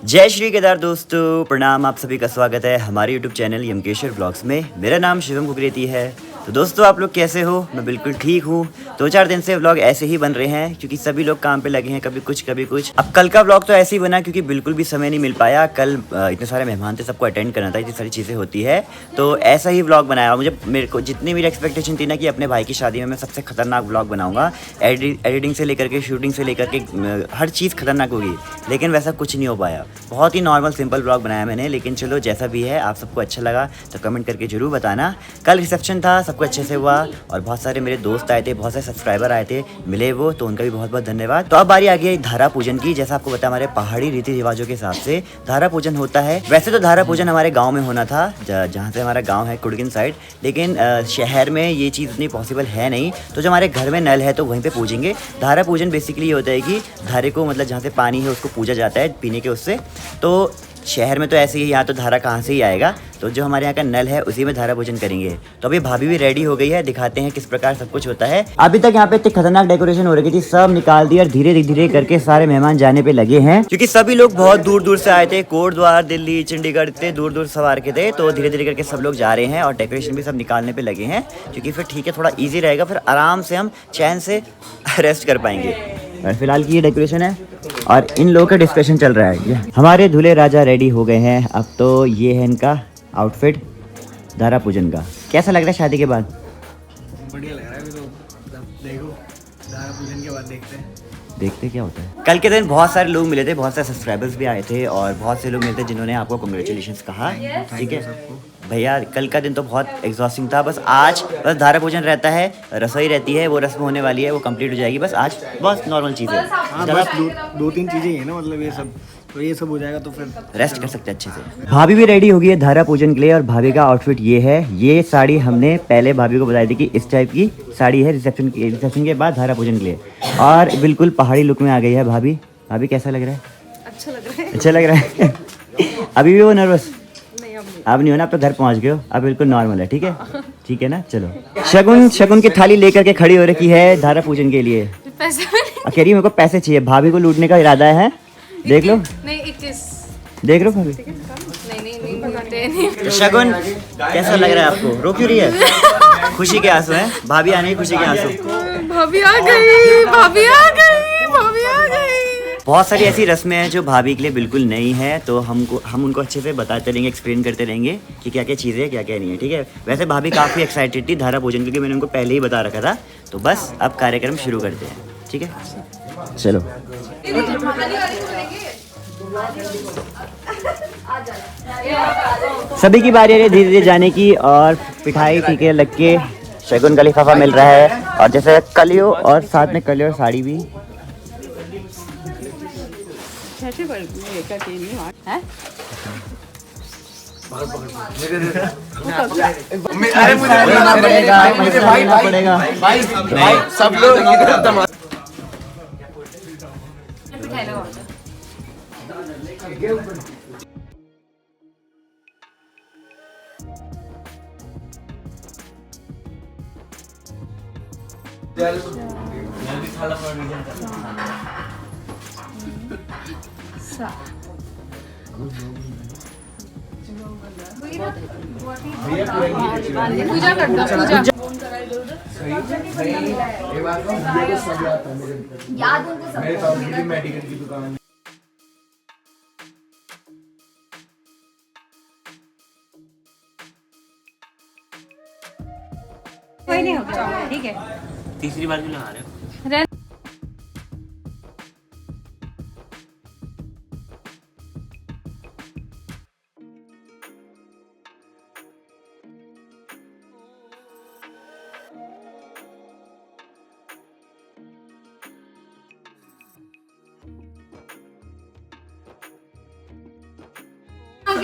जय श्री केदार दोस्तों, प्रणाम। आप सभी का स्वागत है हमारे यूट्यूब चैनल यमकेश्वर ब्लॉग्स में। मेरा नाम शिवम कुकरेती है। तो दोस्तों, आप लोग कैसे हो? मैं बिल्कुल ठीक हूँ। 2-4 दिन से व्लॉग ऐसे ही बन रहे हैं क्योंकि सभी लोग काम पे लगे हैं, कभी कुछ कभी कुछ। अब कल का व्लॉग तो ऐसे ही बना क्योंकि बिल्कुल भी समय नहीं मिल पाया। कल इतने सारे मेहमान थे, सबको अटेंड करना था, इतनी सारी चीज़ें होती है, तो ऐसा ही व्लॉग बनाया। मेरे को जितनी मेरी एक्सपेक्टेशन थी ना कि अपने भाई की शादी में मैं सबसे खतरनाक व्लॉग बनाऊंगा, एडिटिंग से लेकर के शूटिंग से लेकर के हर चीज़ खतरनाक होगी, लेकिन वैसा कुछ नहीं हो पाया। बहुत ही नॉर्मल सिंपल व्लॉग बनाया मैंने, लेकिन चलो जैसा भी है, आप सबको अच्छा लगा तो कमेंट करके जरूर बताना। कल रिसेप्शन था, सबको अच्छे से हुआ और बहुत सारे मेरे दोस्त आए थे, बहुत सारे सब्सक्राइबर आए थे, मिले वो, तो उनका भी बहुत बहुत धन्यवाद। तो अब बारी आ गई धारा पूजन की। जैसा आपको पता, हमारे पहाड़ी रीति रिवाजों के हिसाब से धारा पूजन होता है। वैसे तो धारा पूजन हमारे गाँव में होना था, जहाँ से हमारा गाँव है कुड़गिन साइड, लेकिन शहर में ये चीज़ इतनी पॉसिबल है नहीं, तो जो हमारे घर में नल है तो वहीं पे पूजेंगे। धारा पूजन बेसिकली ये होता है कि धारे को, मतलब जहाँ से पानी है उसको पूजा जाता है पीने के उससे। तो शहर में तो ऐसे ही, यहाँ तो धारा कहाँ से ही आएगा, तो जो हमारे यहाँ का नल है उसी में धारा पूजन करेंगे। तो अभी भाभी भी रेडी हो गई है, दिखाते हैं किस प्रकार सब कुछ होता है। अभी तक यहाँ पे इतनी खतरनाक डेकोरेशन हो रही थी, सब निकाल दी और धीरे धीरे करके सारे मेहमान जाने पे लगे हैं, क्योंकि सभी लोग बहुत दूर दूर से आए थे। कोटद्वार, दिल्ली, चंडीगढ़, इतने दूर दूर सवार के थे, तो धीरे धीरे करके सब लोग जा रहे हैं और डेकोरेशन भी सब निकालने पे लगे हैं, क्योंकि फिर ठीक है, थोड़ा ईजी रहेगा, फिर आराम से हम चैन से रेस्ट कर पाएंगे। और फिलहाल की ये डेकोरेशन है और इन लोगों का डिस्कशन चल रहा है। ये हमारे दूल्हे राजा रेडी हो गए हैं। अब तो ये है इनका आउटफिट धारा पूजन का। कैसा लग रहा है शादी के बाद? बढ़िया लग रहा है। अभी तो देखो, धारा पूजन के बाद देखते क्या होता है। कल के दिन बहुत सारे लोग मिले थे, बहुत सारे सब्सक्राइबर्स भी आए थे और बहुत से लोग मिले थे जिन्होंने आपको कॉन्ग्रेचुलेशंस कहा। ठीक है भैया, कल का दिन तो बहुत एग्जॉस्टिंग था। बस आज बस धारा पूजन रहता है, रसोई रहती है, वो रस्म होने वाली है, वो कंप्लीट हो जाएगी। बस आज बहुत नॉर्मल चीज़ है। हाँ, बस दो तीन चीज़ें हैं ना, मतलब ये सब, तो ये सब हो जाएगा तो फिर रेस्ट कर सकते हैं अच्छे से। भाभी भी रेडी हो गई है धारा पूजन के लिए और भाभी का आउटफिट ये है। ये साड़ी हमने पहले भाभी को बताई थी कि इस टाइप की साड़ी है रिसेप्शन के बाद धारा पूजन के लिए, और बिल्कुल पहाड़ी लुक में आ गई है भाभी। भाभी कैसा लग रहा है? अच्छा लग रहा है। अच्छा लग रहा है। अभी भी वो नर्वस? अब नहीं हो ना, अब तो घर पहुंच गए हो, अब बिल्कुल नॉर्मल है। ठीक है, ठीक है ना। चलो, शगुन की थाली लेकर के खड़ी हो रखी है धारा पूजन के लिए। पैसे कह रही मेरे को पैसे चाहिए, भाभी को लूटने का इरादा है। देख लो, नहीं 21 देख लो भाभी। नहीं बताते नहीं। शगुन कैसा लग रहा है आपको? रो क्यों रही है? खुशी के आंसू हैं, भाभी आने की खुशी के आंसू। भाभी आ गई, भाभी आ गई, भाभी आ गई। बहुत सारी ऐसी रस्में हैं जो भाभी के लिए बिल्कुल नई है, तो हम उनको अच्छे से बताते रहेंगे, एक्सप्लेन करते रहेंगे कि क्या क्या चीज़ें हैं, क्या क्या नहीं है। ठीक है। वैसे भाभी काफ़ी एक्साइटेड थी धारा पूजन, क्योंकि मैंने उनको पहले ही बता रखा था। तो बस अब कार्यक्रम शुरू करते हैं। ठीक है, चलो। सभी की बारी है धीरे धीरे जाने की, और पिठाई टीके लग के शगुन का लिफाफा मिल रहा है, और जैसे कलियो और साथ में कलियो और साड़ी भी। सब लोग पूजा कर दो, पूजा। याद उनको सब मेडिकल की दुकान। कोई नहीं होगा, ठीक है। तीसरी बार भी लगा रहे हो।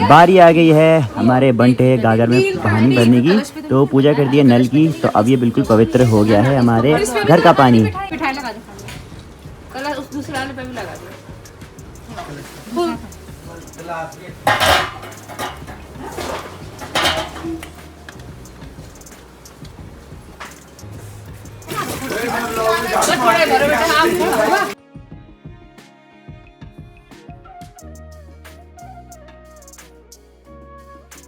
बारी आ गई है हमारे बंटे गागर में पानी भरने की, तो पूजा कर दी है नल की। तो अब ये बिल्कुल पवित्र हो गया है हमारे घर का पानी। मिठाई लगा दो, कल उस दूसरे वाले पे भी लगा दो।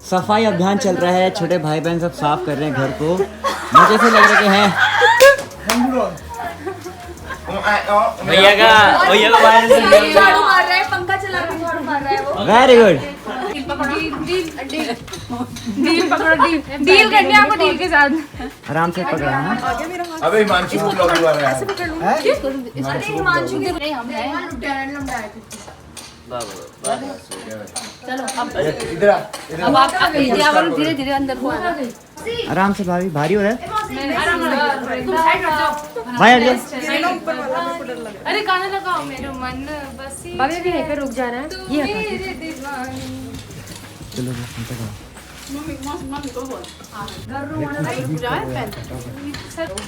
सफाई अभियान चल रहा है, छोटे भाई बहन सब साफ कर रहे हैं घर को। मुझे से लग रहा है कि भैया का झाड़ू मार रहा है, पंखा चला के झाड़ू मार रहा है वो। Very good. डील पकड़ो, डील करनी है आपको डील के साथ। आराम से पकड़ा है। अबे हिमांशु को ब्लॉग हुआ है अरे हिमांशु के नहीं, हम हैं लुटेरेंट लुटाए। चलो इधर आ, अब आप धीरे धीरे अंदर को आना। आराम से भाभी, भारी हो रहा है तुम साइड हट जाओ। भाई। हट जाओ। अरे गाना लगाओ मेरे मन बसी। भाभी भी यहीं पे रुक जा रहा है। ये हटा दो। मेरे दीवानी। चलो बस अंदर जाओ।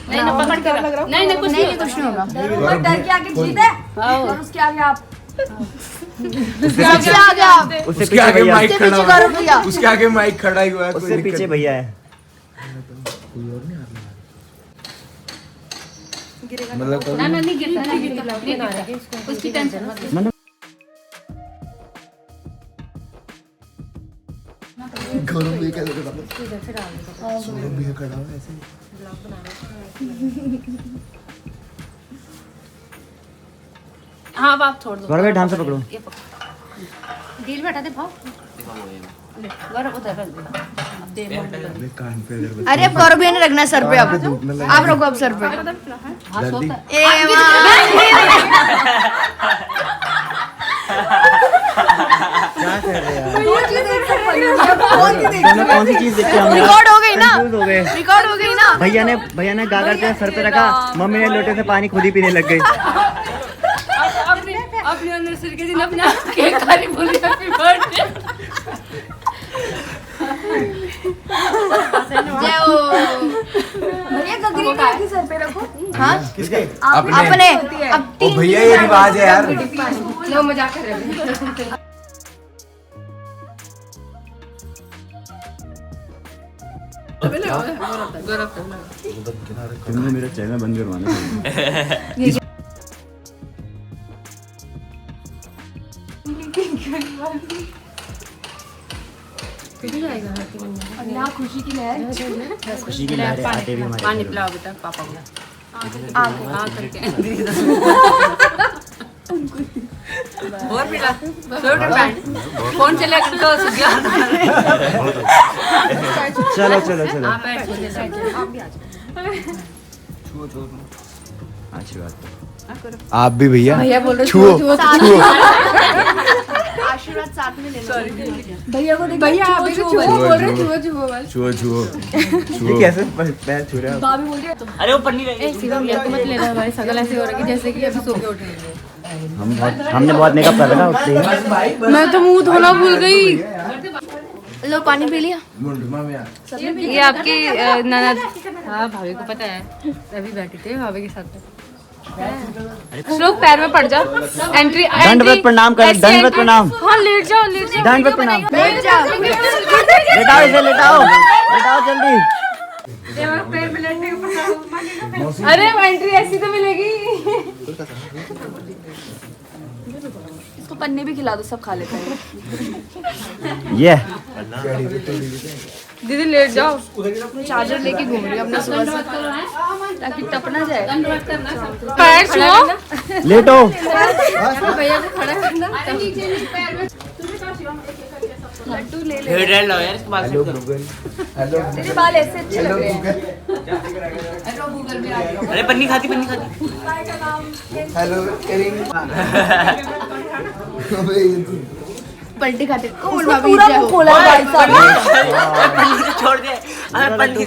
नहीं ना पकड़ के रख। नहीं नहीं कुछ नहीं होगा। और डर के आगे जीत है और उसके आगे आप। उससे पीछे माइक खड़ा हुआ है। उसके आगे माइक खड़ा ही हुआ है। उससे पीछे भैया है। मतलब ना नहीं गिरता, नहीं गिरता, नहीं गिरता। उसकी टेंशन मत लो। गौरव भी क्या लग रहा है? गौरव भी खड़ा हुआ है ऐसे। हाँ अब आप छोड़ दो। गौरव ढंग से पकड़ो। ये पकड़ो। डील बैठा दे भाव। गौरव उधर कर दे। अब दे कान पे अगर अरे अब गौरव भैया ने रखना है सर पे। अब आप रखो अब सर पे। ए क्या कर रहे हैं यार? कौन कौन सी चीज देखी हमने? रिकॉर्ड हो गई ना? Confuse हो गए। रिकॉर्ड हो गई ना? भैया ने गागर पे सर पे रखा, मम्मी ने लोटे से पानी खुद ही पीने लग गई। अपने एनिवर्सरी के दिन अपना केक खाने भूल गए। Happy birthday. जय हो। भैया गगरी के सर पे रखो। हाँ किसके? अपने। अब ओ भैया ये रिवाज है यार। लो मजाक कर रहे हैं। तुमने मेरा चैनल बंद करवाना है। अल्लाह खुशी की लहर। खुशी की लहरें आते भी हमारे पानी घर में। पिलाओ बेटा पापा को। करके। और पिला। शर्ट और पैंट। फोन चले तो सुधिया। चलो चलो चलो। आप बैठ अच्छी बात। आप भी भैया भैया बोल रहे छुओ छुओ। आशीर्वाद साथ में लेना। भैया को देख। भैया आप छुओ बोल रहे छुओ छुओ बस। छुओ छुओ ये कैसे पैर छू रहे हो? भाभी बोल रही है अरे वो पन्नी रही। सीधा भैया को मत लेना। हमारी शकल ऐसी हो रही है जैसे कि अभी सो के उठेंगे। हमने बहुत मेकअप कर रखा उठते ही। मैं तो मुंह धोना भूल गई। लो पानी पी लिया। ये आपकी ननद। हाँ भाभी को पता है। अभी बैठी थी भाभी के साथ। श्लोक पैर में पड़ जाओ। एंट्री दंडवत प्रणाम कर, दंडवत प्रणाम। हाँ लेट जाओ लेट जाओ। दंडवत प्रणाम। बैठ जाओ। लेटाओ इसे, लेटाओ लेटाओ जल्दी। पैर में लेटने को पड़ा। अरे एंट्री ऐसी तो मिलेगी। इसको पन्ने भी खिला दो, सब खा लेते हैं। ये दीदी लेट जाओ। चार्जर लेके घूम रही हूँ अपना सुबह से ताकि टप ना जाए। पैर छुओ। लेटो। भैया को खड़ा करना। लड्डू ले ले। हेयर लो यार इसके बाद से करो। तेरे बाल ऐसे अच्छे लग रहे हैं। अरे पन्नी खाती पन्नी खाती। हेलो पलटी खाते कोमल इसने भाभी पूरा जय मुंह हो। खोला है भाई साहब। पन्नी तो छोड़ दे। अरे पन्नी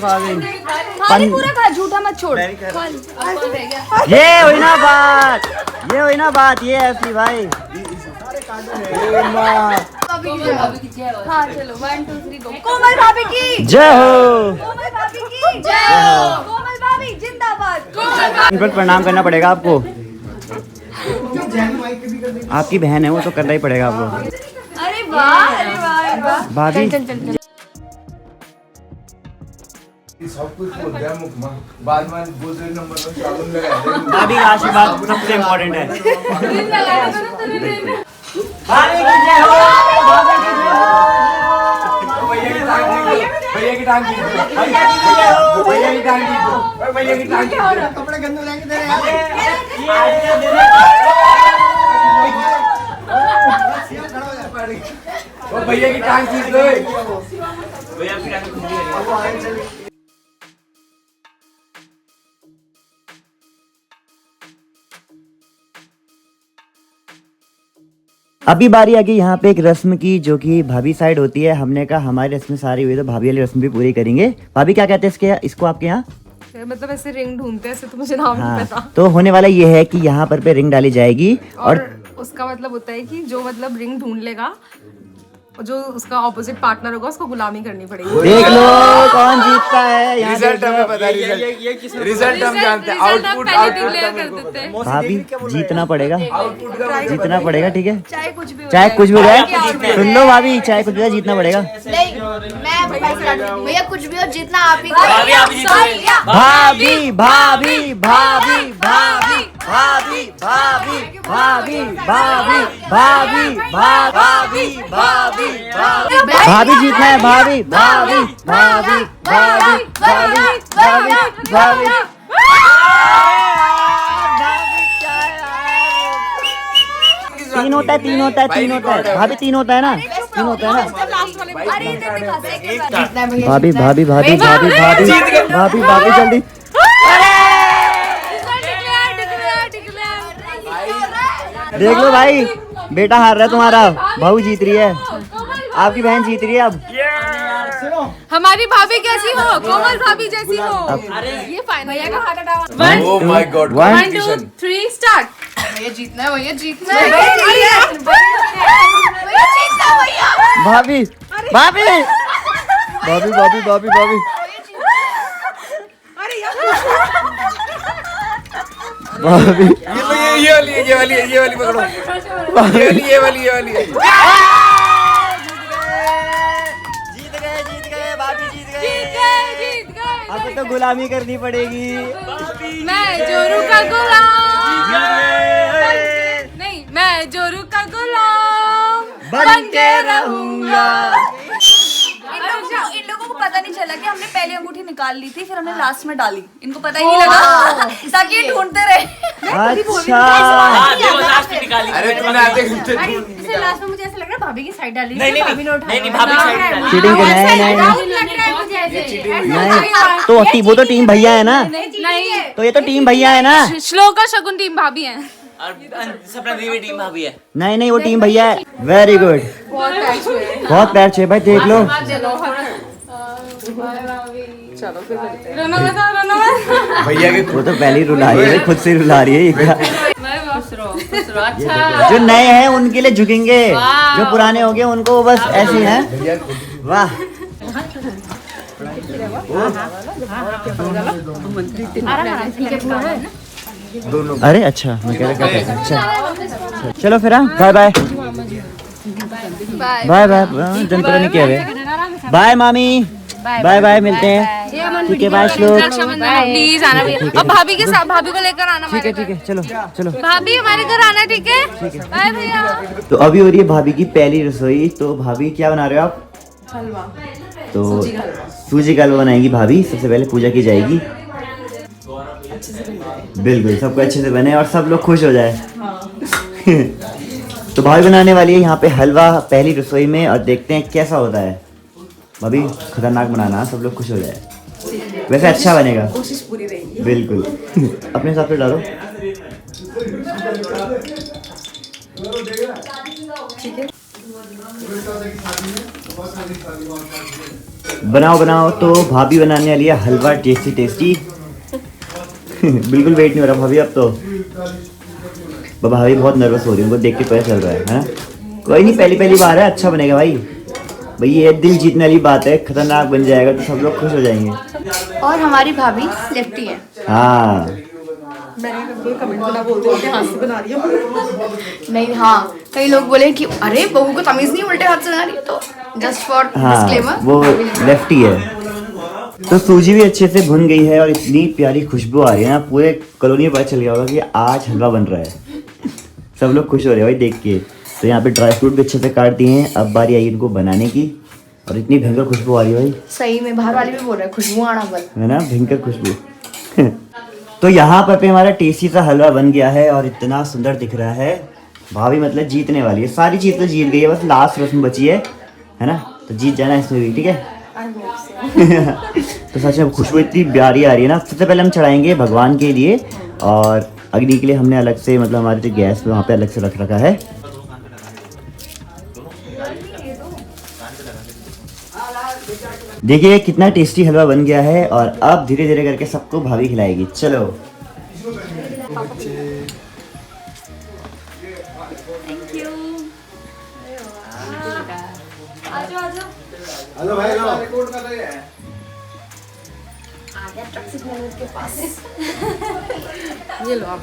खाली पूरा खा, झूठा मत छोड़। ये हुई ना बात, ये हुई ना बात, ये असली भाई। हाँ चलो 1 2 3 गो। कोमल भाभी की जय हो। कोमल भाभी की जय हो। कोमल भाभी जिंदाबाद। इन पर प्रणाम करना पड़ेगा आपको। आपकी बहन है वो, तो करना ही पड़ेगा आपको। अरे वाह, अरे वाह, अरे वाह। भाभी चल चल चल। सब कुछ बोल दिया मुख में। बाद में दूसरे नंबर पर साबुन लगा दे। भाभी का आशीर्वाद सबसे इम्पोर्टेंट है। भाभी की जय हो, भाभी की जय हो। टांग खींच दो, ओए भैया की टांग खींच दो। कपड़े गंदे हो जाएंगे तेरे यार। ओ भैया की टांग खींच दो। भैया फिर आगे खुद ही अभी बारी आ गई यहाँ पे एक रस्म की जो कि भाभी साइड होती है। हमने कहा हमारी रस्म सारी हुई तो भाभी वाली रस्म भी पूरी करेंगे। भाभी क्या कहते हैं इसको आपके यहाँ? मतलब ऐसे रिंग ढूंढते हैं, ऐसे तो मुझे नाम नहीं पता। तो होने वाला ये है कि यहाँ पर पे रिंग डाली जाएगी और उसका मतलब होता है कि जो मतलब रिंग ढूंढ लेगा, जो उसका ऑपोजिट पार्टनर होगा उसको गुलामी करनी पड़ेगी। देख लो कौन जीतता है यहाँ। रिजल्ट हमें पता है, रिजल्ट हम जानते हैं। आउटपुट डिक्लेयर कर देते हैं। भाभी जीतना पड़ेगा, जीतना पड़ेगा, ठीक है। चाहे कुछ भी हो चाहे कुछ भी हो जाए, सुन लो भाभी, चाहे कुछ भी हो जाए जीतना पड़ेगा। नहीं, मैं भैया कुछ भी हो जितना आप ही भाभी आप जीतोगे। भाभी भाभी भाभी भाभी भाभी भाभी भाभी भाभी भाभी भाभी भाभी भाभी जीतना है। भाभी भाभी भाभी भाभी भाभी भाभी भाभी तीन होता है, तीन होता है, तीन होता है भाभी, तीन होता है ना, तीन होता है ना। भाभी भाभी भाभी भाभी भाभी भाभी भाभी जल्दी। देख लो भाई, बेटा हार रहा है तुम्हारा, बहू जीत रही है, आपकी बहन जीत रही है। अब हमारी भाभी कैसी हो? कोमल भाभी जैसी हो। ये फाइनल भैया का हाथ हटाओ। Oh my God, 1 2 3 start. भैया जीतना है, भैया जीतना है, भैया जीतना है भैया। भाभी भाभी भाभी भाभी भाभी भाभी भाभी ये वाली पकड़ो, ये वाली जीत गए भाभी, जीत गए। अब तो गुलामी करनी पड़ेगी। मैं जोरू का गुलाम नहीं, मैं जोरू का गुलाम बन के रहूंगा। इन लोगों को पता नहीं चला कि हमने पहली अंगूठी निकाल ली थी, फिर हमने लास्ट में डाली। इनको पता ही नहीं लगा ताकि ये ढूंढते रहे। अच्छा हाँ देखो लास्ट में निकाली। अरे तूने आधे घंटे इसे लास्ट में मुझे ऐसा लग रहा है भाभी की साइड डाली। नहीं भाभी की साइड चीटिंग कर रहे हैं। लग रहा है मुझे ऐसे। नहीं तो वो तो टीम भैया है ना, नहीं, तो ये तो टीम भैया है ना। श्लोक और शगुन टीम भाभी हैं। और सपना दीदी टीम भाभी है। नहीं नहीं वो टीम भैया है। वेरी गुड, बहुत पैर छे भाई, देख लो। रोना मत। भैया के वो तो पहले ही रुला रही है, खुद से रुला रही है ये क्या। अच्छा जो नए हैं उनके लिए झुकेंगे, जो पुराने हो गए उनको बस ऐसे हैं। वाह अरे अच्छा, मैं कह रहा था अच्छा चलो फिर। हाँ बाय बाय बाय बाय, जनता नहीं कह रहे बाय मामी, बाय बाय, मिलते हैं, ठीक है बाय श्लोक। प्लीज आना भैया, अब भाभी के साथ, भाभी को लेकर आना। ठीक है ठीक है, चलो चलो भाभी हमारे घर आना, ठीक है? बाय भैया। तो अभी हो रही है भाभी की पहली रसोई। तो भाभी क्या बना रहे हो आप? हलवा। तो सूजी का हलवा बनाएंगी भाभी। सबसे पहले पूजा की जाएगी। बिल्कुल सबको अच्छे से बने और सब लोग खुश हो जाए। तो भाभी बनाने वाली है यहाँ पे हलवा पहली रसोई में, और देखते हैं कैसा होता है। भाभी खतरनाक बनाना, सब लोग खुश हो जाए। वैसे अच्छा बनेगा, कोशिश पूरी रहेगी। बिल्कुल। अपने हिसाब से डालो। बनाओ बनाओ। तो भाभी बनाने वाली है हलवा टेस्टी टेस्टी। बिल्कुल वेट नहीं हो रहा भाभी अब तो। भाभी बहुत नर्वस हो रही है, उनको देख के पता चल रहा है ना। कोई नहीं, पहली पहली बार है, अच्छा बनेगा भाई। भाई ये दिल जीतने वाली बात है, खतरनाक बन जाएगा तो सब लोग खुश हो जाएंगे। और हमारी भाभी लेफ्टी है। हाँ नहीं, हाँ कई लोग बोले कि अरे बहू को तमीज नहीं, उल्टे हाथ से बना रही है। तो जस्ट फॉर हाँ डिस्क्लेमर, वो लेफ्टी है। तो सूजी भी अच्छे से भुन गई है और इतनी प्यारी खुशबू आ रही है ना, पूरे कॉलोनी में पता चल गया होगा कि आज हलवा बन रहा है। सब लोग खुश हो रहे हैं भाई देख के। तो यहाँ पे ड्राई फ्रूट भी अच्छे से काट दिए हैं। अब बारी आई इनको बनाने की, और इतनी भयंकर खुशबू आ रही है भाई, सही में बाहर वाले भी बोल रहे हैं खुशबू आना बंद। है ना, भयंकर खुशबू। तो यहाँ पर पे हमारा टेस्टी सा हलवा बन गया है और इतना सुंदर दिख रहा है। भाभी मतलब जीतने वाली है, सारी चीज़ तो जीत गई है, बस लास्ट रस्म बची है ना, तो जीत जाना इसमें भी, ठीक है। तो सच में खुशबू इतनी प्यारी आ रही है ना। सबसे पहले हम चढ़ाएंगे भगवान के लिए, और अग्नि के लिए हमने अलग से मतलब हमारे जो गैस पे वहाँ पे अलग से रख रखा है। देखिए कितना टेस्टी हलवा बन गया है, और अब धीरे धीरे करके सबको भाभी खिलाएगी। चलो हेलो भाई, हेलो। ये लो आप।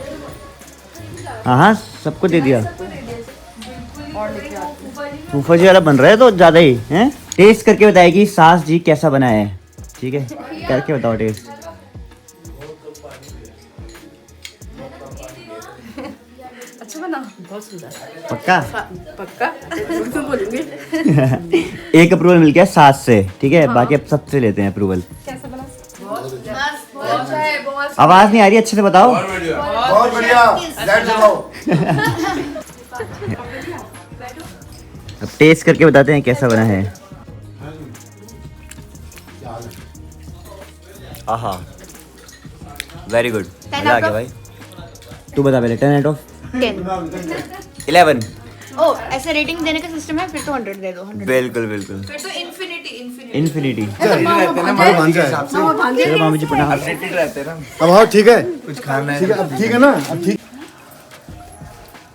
हाँ हाँ, सबको दे दिया। फूफा जी वाला बन रहा है तो ज़्यादा ही हैं। टेस्ट करके बताएगी सास जी कैसा बना है, ठीक है, करके बताओ टेस्ट। अच्छा बना, बहुत सुंदर। पक्का पक्का बिल्कुल बोलूंगी। एक अप्रूवल मिल गया सास से, ठीक है, बाकी अब सबसे लेते हैं अप्रूवल। कैसा बना? आवाज़ नहीं आ रही, अच्छे से बताओ। बहुत बढ़िया। Let's go. अब टेस्ट करके बताते हैं कैसा बना है। आहा, वेरी गुड, मजा आ गया भाई। तू बता पहले। 10 out of 11। ओ ऐसे रेटिंग देने का सिस्टम है, फिर तो 100 दे दो। 100 बिल्कुल बिल्कुल, फिर तो इन्फिनिटी। इन्फिनिटी। रहते ना हमारे भांजा है। चलो मामी जी प्रणाम। रहते ना। अब हाँ ठीक है, कुछ खाना है, ठीक है, अब ठीक है ना, अब ठीक।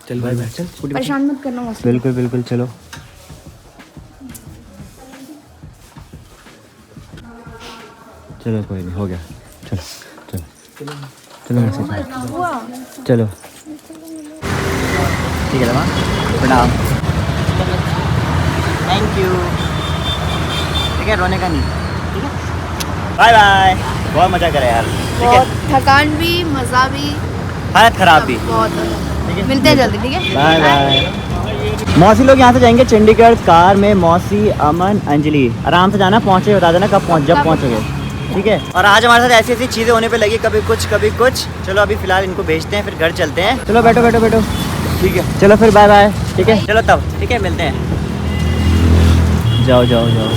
चल भाई बैठ, चल स्कूटी पे। परेशान मत करना मुझे। बिल्कुल बिल्कुल, चलो चलो, कोई नहीं, हो गया। चलो चलो चलो मेरे साथ चलो। ठीक है माँ, प्रणाम। Thank you. ठीक है, रोने का नहीं, ठीक है। Bye bye. बहुत मज़ा करे यार, ठीक है। थकान भी, मजा भी, हालत ख़राब भी। बहुत। मिलते हैं जल्दी, ठीक है। Bye bye. मौसी लोग यहाँ से जाएंगे चंडीगढ़ कार में। मौसी, अमन, अंजलि, आराम से जाना, पहुँचे बता देना कब जब पहुँचोगे, ठीक है। और आज हमारे साथ ऐसी ऐसी चीज़ें होने पे लगी, कभी कुछ कभी कुछ। चलो अभी फिलहाल इनको भेजते हैं, फिर घर चलते हैं। चलो बैठो बैठो बैठो, ठीक है। चलो फिर बाय बाय, ठीक है। चलो तब, ठीक है, मिलते हैं। जाओ जाओ जाओ,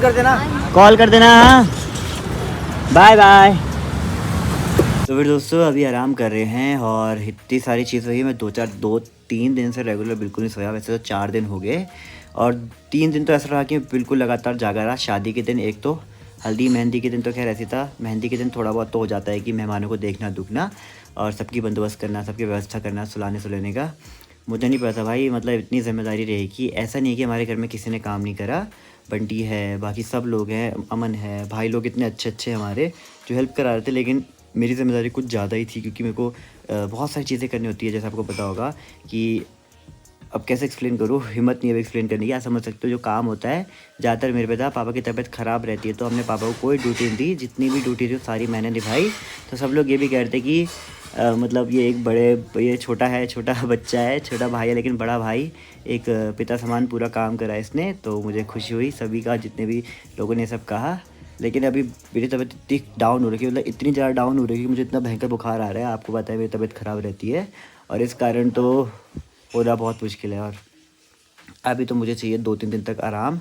कर देना, कॉल कर देना। Bye bye. तो फिर दोस्तों अभी आराम कर रहे हैं, और इतनी सारी चीज़ हुई। मैं 2-3 दिन से रेगुलर बिल्कुल नहीं सोया। वैसे तो 4 दिन हो गए, और 3 दिन तो ऐसा रहा कि बिल्कुल लगातार जागा रहा। शादी के दिन एक तो, हल्दी मेहंदी के दिन तो खैर ऐसी था। मेहंदी के दिन थोड़ा बहुत तो हो जाता है कि मेहमानों को देखना दुखना, और सबकी बंदोबस्त करना, सबकी व्यवस्था करना, सुलाने का। मुझे नहीं पता भाई, मतलब इतनी जिम्मेदारी रहेगी। ऐसा नहीं है कि हमारे घर में किसी ने काम नहीं करा। बंटी है, बाकी सब लोग हैं, अमन है, भाई लोग इतने अच्छे अच्छे हमारे जो हेल्प करा रहे थे। लेकिन मेरी ज़िम्मेदारी कुछ ज़्यादा ही थी, क्योंकि मेरे को बहुत सारी चीज़ें करनी होती है। जैसे आपको पता होगा कि अब कैसे एक्सप्लेन करूँ, हिम्मत नहीं है एक्सप्लेन करने की। आप समझ सकते हो जो काम होता है ज़्यादातर मेरे पे था। पापा की तबीयत ख़राब रहती है, तो हमने पापा को कोई ड्यूटी नहीं दी। जितनी भी ड्यूटी थी वो सारी मैंने निभाई। तो सब लोग ये भी कहते कि मतलब ये एक ये छोटा बच्चा है, छोटा भाई है, लेकिन बड़ा भाई, एक पिता समान पूरा काम करा इसने। तो मुझे खुशी हुई सभी का, जितने भी लोगों ने सब कहा। लेकिन अभी मेरी तबीयत इतनी डाउन हो रही है, मतलब इतनी ज़्यादा डाउन हो रही है कि मुझे इतना भयंकर बुखार आ रहा है। आपको पता है मेरी तबीयत ख़राब रहती है, और इस कारण तो होना बहुत मुश्किल है। और अभी तो मुझे चाहिए 2-3 दिन तक आराम।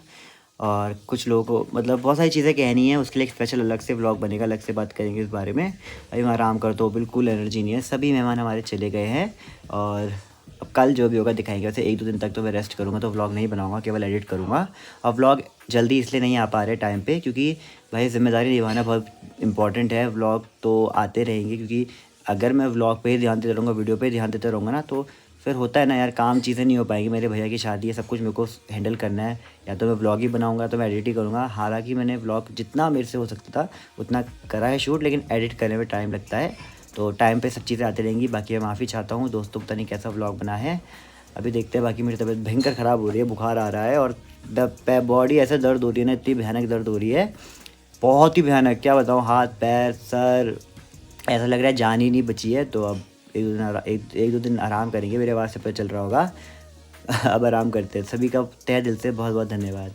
और कुछ लोगों को मतलब बहुत सारी चीज़ें कहनी है, उसके लिए एक स्पेशल अलग से व्लॉग बनेगा, अलग से बात करेंगे इस बारे में। अभी मैं आराम करता हूँ, बिल्कुल एनर्जी नहीं है। सभी मेहमान हमारे चले गए हैं, और अब कल जो भी होगा दिखाएंगे। वैसे 1-2 दिन तक तो मैं रेस्ट करूँगा, तो व्लॉग नहीं बनाऊँगा, केवल एडिट करूँगा। और व्लॉग जल्दी इसलिए नहीं आ पा रहे टाइम पे, क्योंकि भाई जिम्मेदारी निभाना बहुत इंपॉर्टेंट है। व्लॉग तो आते रहेंगे, क्योंकि अगर मैं व्लॉग पे ही ध्यान देता रहूँगा, वीडियो पे ध्यान देता रहूँगा ना, तो फिर होता है ना यार, काम चीज़ें नहीं हो पाएंगी। मेरे भैया की शादी है, सब कुछ मेरे को हैंडल करना है। या तो मैं व्लॉग ही बनाऊंगा, तो मैं एडिट ही करूँगा। हालांकि मैंने व्लॉग जितना मेरे से हो सकता था उतना करा है शूट, लेकिन एडिट करने में टाइम लगता है। तो टाइम पे सब चीज़ें आती रहेंगी। बाकी मैं माफ़ी चाहता हूँ दोस्तों, पता नहीं कैसा व्लॉग बना है, अभी देखते हैं। बाकी मेरी तबीयत भयंकर ख़राब हो रही है, बुखार आ रहा है, और बॉडी ऐसे दर्द हो रही है ना, इतनी भयानक दर्द हो रही है, बहुत ही भयानक, क्या बताऊँ। हाथ पैर सर ऐसा लग रहा है जान ही नहीं बची है। तो अब 1-2 दिन आराम करेंगे, मेरे आवाज़ से पता चल रहा होगा। अब आराम करते हैं। सभी का तहे दिल से बहुत बहुत धन्यवाद।